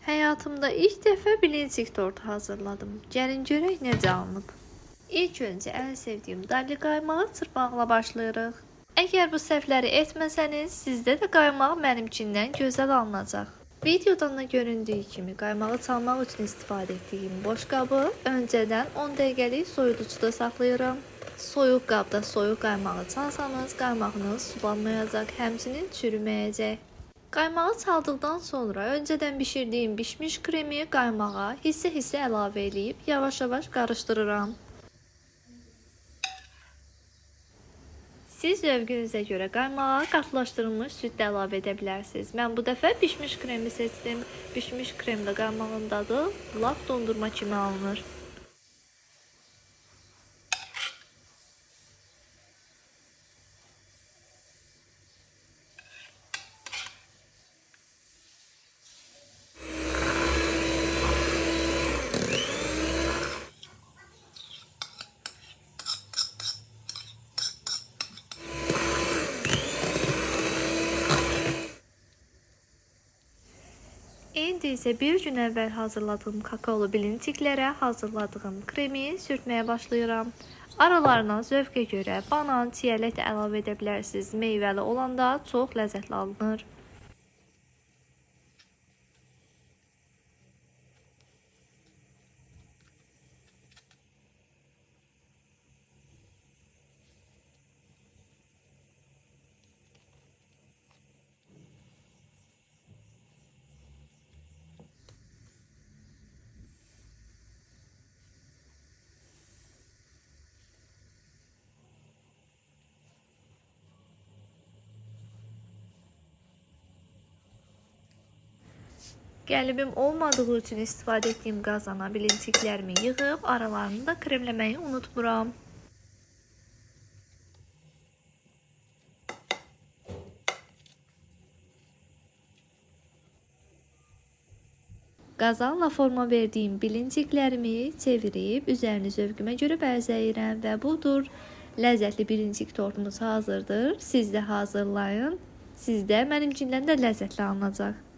Həyatımda ilk dəfə bilincik tortu hazırladım. Gəlin görək necə alınıb. İlk öncə ən sevdiyim dalli qaymağı çırpmaqla başlayırıq. Əgər bu səhvləri etməsəniz, sizdə də qaymaq mənimkindən gözəl alınacaq. Videodan da göründüyü kimi qaymağı çalmaq üçün istifadə etdiyim boş qabı öncədən 10 dəqiqəlik soyuducuda saxlayıram. Soyuq qabda soyuq qaymağı çalsanız qaymağınız sulanmayacaq, həmçinin çürüməyəcək. Qaymağı çaldıqdan sonra öncədən bişirdiyim bişmiş kremi qaymağa hissə-hissə əlavə edib yavaş-yavaş qarışdırıram. Siz zövqünüzə görə qaymağa qatılaşdırılmış süd də əlavə edə bilərsiniz. Mən bu dəfə bişmiş kremi seçdim. Bişmiş kremdə qaymağın dadı lap dondurma kimi alınır. İndi isə bir gün əvvəl hazırladığım kakaolu bilinciklərə hazırladığım kremi sürtməyə başlayıram. Aralarına zövqə görə banan, çiyələk də əlavə edə bilərsiniz. Meyvəli olanda çox ləzzətli alınır. Qəlibim olmadığı üçün istifadə etdiyim qazana bilinciklərimi yığıb aralarını da kremləməyi unutmuram. Qazanla forma verdiyim bilinciklərimi çevirib üzərini zövqümə görə bəzəyirəm və budur. Ləzzətli bilincik tortumuz hazırdır. Siz də hazırlayın. Sizdə mənimkindən də ləzzətli alınacaq.